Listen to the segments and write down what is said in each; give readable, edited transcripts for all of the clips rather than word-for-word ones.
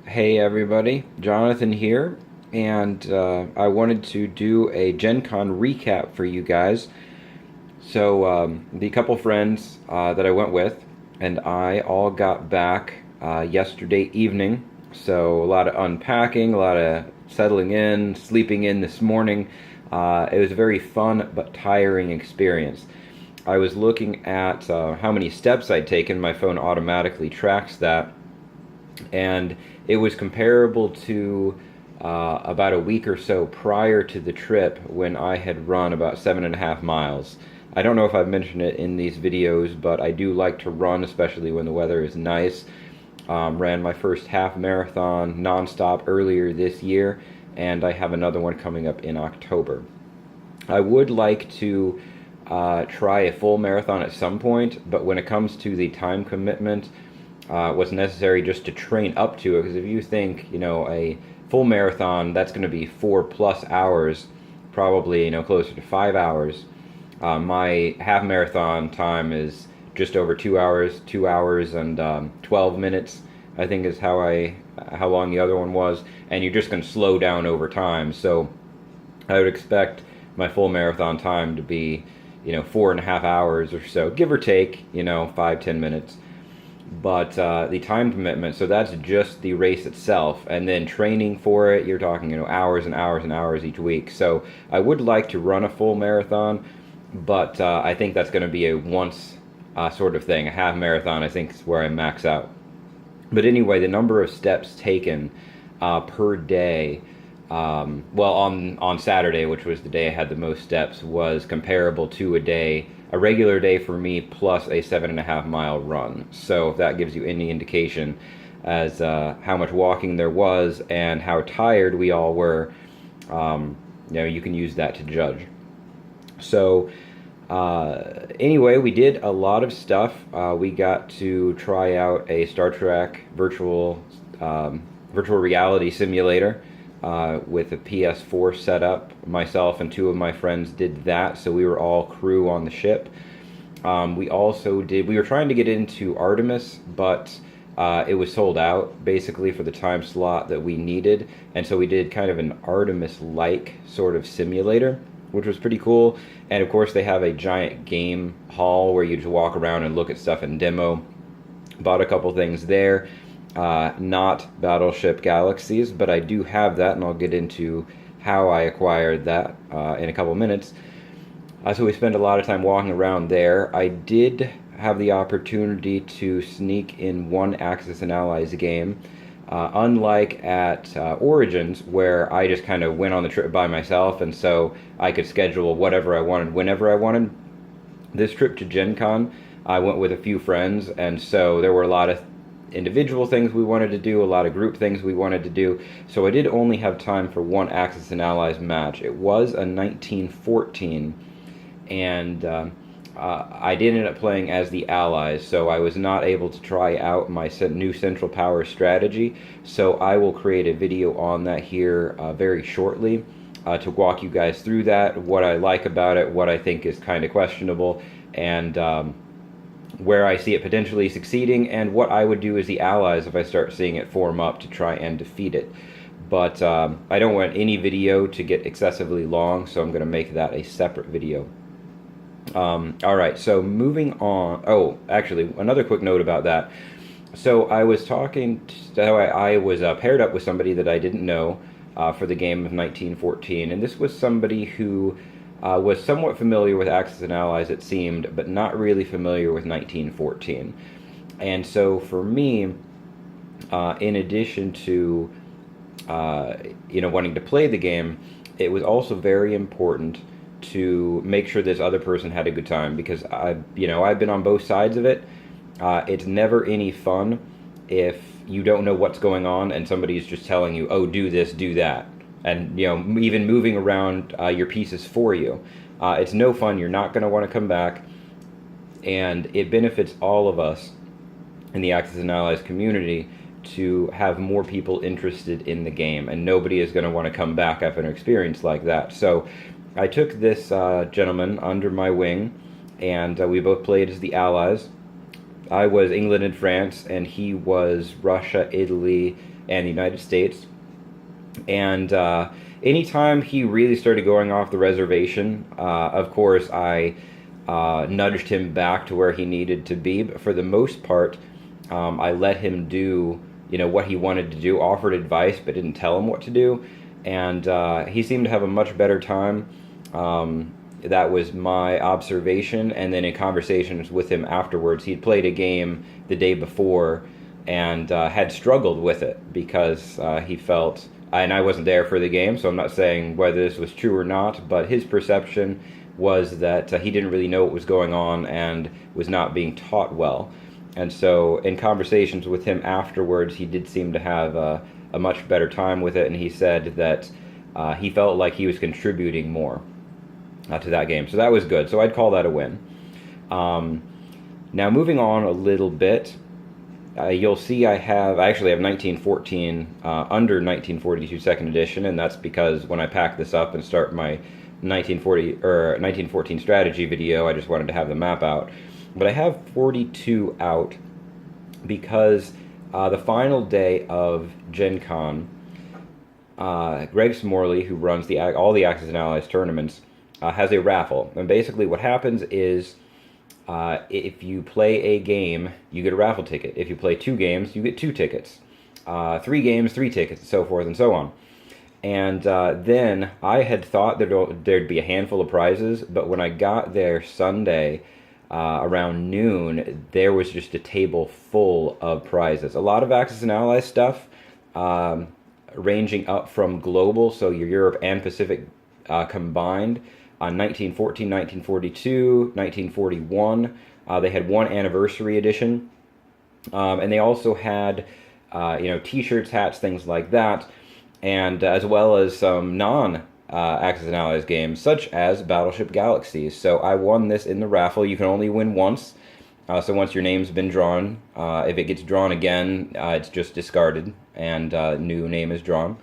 Hey everybody, Jonathan here, and I wanted to do a Gen Con recap for you guys. The couple friends that I went with and I all got back yesterday evening. So, a lot of unpacking, a lot of settling in, sleeping in this morning. It was a very fun but tiring experience. I was looking at how many steps I'd taken. My phone automatically tracks that, and it was comparable to about a week or so prior to the trip when I had run about 7.5 miles. I don't know if I've mentioned it in these videos, but I do like to run, especially when the weather is nice. Ran my first half marathon nonstop earlier this year, and I have another one coming up in October. I would like to try a full marathon at some point, but when it comes to the time commitment, what's necessary just to train up to it, because if you think, a full marathon, that's going to be 4+ hours, probably, closer to 5 hours. My half marathon time is just over 2 hours, 2 hours and 12 minutes, I think is how long the other one was, and you're just going to slow down over time. So I would expect my full marathon time to be, 4.5 hours or so, give or take, 5-10 minutes. But the time commitment, so that's just the race itself, and then training for it, you're talking, hours and hours and hours each week. So I would like to run a full marathon, but I think that's going to be a once sort of thing. A half marathon, I think, is where I max out. But anyway, the number of steps taken per day, well, on Saturday, which was the day I had the most steps, was comparable to a regular day for me, plus a 7.5 mile run. So if that gives you any indication as how much walking there was and how tired we all were, you can use that to judge. So anyway, we did a lot of stuff. We got to try out a Star Trek virtual reality simulator with a PS4 setup. Myself and two of my friends did that, so we were all crew on the ship. We were trying to get into Artemis, but it was sold out basically for the time slot that we needed, and so we did kind of an Artemis-like sort of simulator, which was pretty cool. And of course, they have a giant game hall where you just walk around and look at stuff and demo. Bought a couple things there. Not Battleship Galaxies, but I do have that, and I'll get into how I acquired that in a couple minutes. So we spent a lot of time walking around there. I did have the opportunity to sneak in one Axis and Allies game, unlike at Origins, where I just kind of went on the trip by myself, and so I could schedule whatever I wanted, whenever I wanted. This trip to Gen Con, I went with a few friends, and so there were a lot of individual things we wanted to do, a lot of group things we wanted to do, so I did only have time for one Axis and Allies match. It was a 1914, and I did end up playing as the Allies, so I was not able to try out my new Central Power strategy, so I will create a video on that here very shortly to walk you guys through that, what I like about it, what I think is kind of questionable, and where I see it potentially succeeding, and what I would do as the Allies if I start seeing it form up to try and defeat it. But I don't want any video to get excessively long, so I'm going to make that a separate video. Alright, so moving on. Oh, actually, another quick note about that. So I was I was paired up with somebody that I didn't know for the game of 1914, and this was somebody who was somewhat familiar with Axis and Allies, it seemed, but not really familiar with 1914. And so for me, in addition to wanting to play the game, it was also very important to make sure this other person had a good time, because I've been on both sides of it. It's never any fun if you don't know what's going on and somebody's just telling you, oh, do this, do that, and even moving around your pieces for you. It's no fun. You're not going to want to come back, and it benefits all of us in the Axis and Allies community to have more people interested in the game, and nobody is going to want to come back after an experience like that. So I took this gentleman under my wing, and we both played as the Allies. I was England and France, and he was Russia, Italy, and the United States. And anytime he really started going off the reservation, of course, I nudged him back to where he needed to be. But for the most part, I let him do, what he wanted to do, offered advice, but didn't tell him what to do. And he seemed to have a much better time. That was my observation. And then in conversations with him afterwards, he'd played a game the day before and had struggled with it because he felt, and I wasn't there for the game, so I'm not saying whether this was true or not, but his perception was that he didn't really know what was going on and was not being taught well. And so in conversations with him afterwards, he did seem to have a much better time with it, and he said that he felt like he was contributing more to that game. So that was good. So I'd call that a win. Now moving on a little bit, you'll see I actually have 1914 under 1942 second edition, and that's because when I pack this up and start my 1914 strategy video, I just wanted to have the map out. But I have 42 out because the final day of GenCon, Greg Smorley, who runs all the Axis and Allies tournaments, has a raffle. And basically what happens is if you play a game, you get a raffle ticket. If you play 2 games, you get 2 tickets. 3 games, 3 tickets, and so forth and so on. And then I had thought there'd be a handful of prizes, but when I got there Sunday around noon, there was just a table full of prizes. A lot of Axis and Allies stuff, ranging up from global, so your Europe and Pacific combined, on 1914, 1942, 1941. They had one anniversary edition. And they also had, T-shirts, hats, things like that. And as well as some non-Axis and Allies games, such as Battleship Galaxies. So I won this in the raffle. You can only win once. So once your name's been drawn, if it gets drawn again, it's just discarded and new name is drawn.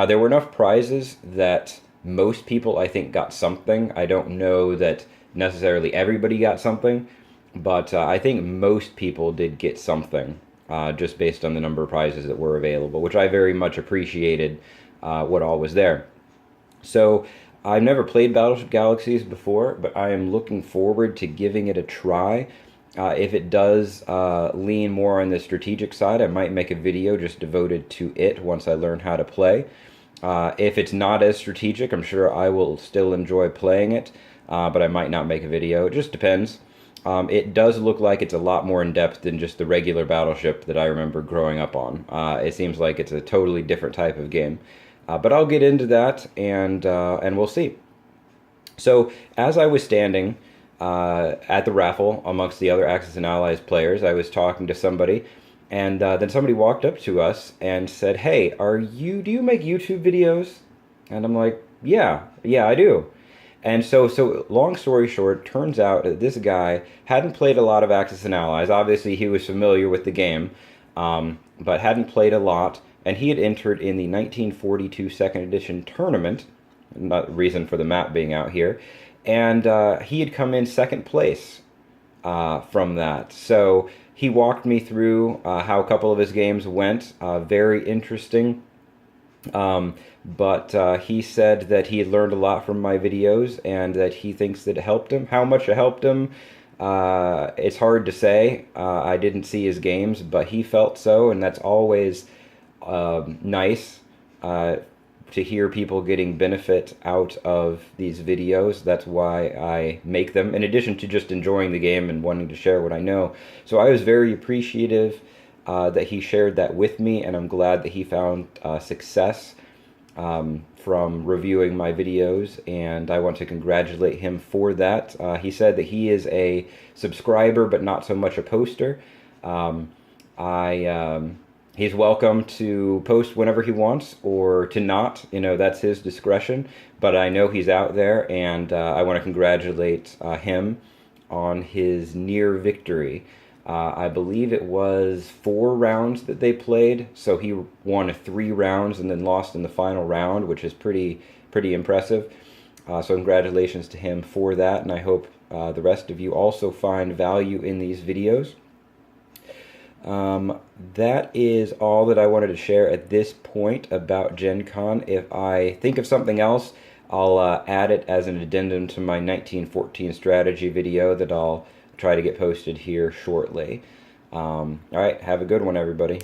There were enough prizes that most people, I think, got something. I don't know that necessarily everybody got something, but I think most people did get something, just based on the number of prizes that were available, which I very much appreciated what all was there. So I've never played Battleship Galaxies before, but I am looking forward to giving it a try. If it does lean more on the strategic side, I might make a video just devoted to it once I learn how to play. If it's not as strategic, I'm sure I will still enjoy playing it, but I might not make a video. It just depends. It does look like it's a lot more in-depth than just the regular Battleship that I remember growing up on. It seems like it's a totally different type of game. But I'll get into that, and we'll see. So, as I was standing at the raffle amongst the other Axis and Allies players, I was talking to somebody, and then somebody walked up to us and said, "Hey, do you make YouTube videos?" And I'm like, yeah, I do. And so long story short, turns out that this guy hadn't played a lot of Axis and Allies. Obviously, he was familiar with the game, but hadn't played a lot. And he had entered in the 1942 second edition tournament, not the reason for the map being out here, and he had come in second place from that. So he walked me through how a couple of his games went. Very interesting. But he said that he had learned a lot from my videos and that he thinks that it helped him. How much it helped him, it's hard to say. I didn't see his games, but he felt so, and that's always nice to hear people getting benefit out of these videos. That's why I make them, in addition to just enjoying the game and wanting to share what I know. So I was very appreciative that he shared that with me, and I'm glad that he found success from reviewing my videos, and I want to congratulate him for that. He said that he is a subscriber, but not so much a poster. He's welcome to post whenever he wants, or to not. That's his discretion. But I know he's out there, and I want to congratulate him on his near victory. I believe it was 4 rounds that they played, so he won 3 rounds and then lost in the final round, which is pretty impressive. So congratulations to him for that, and I hope the rest of you also find value in these videos. That is all that I wanted to share at this point about Gen Con. If I think of something else, I'll add it as an addendum to my 1914 strategy video that I'll try to get posted here shortly. All right, have a good one, everybody.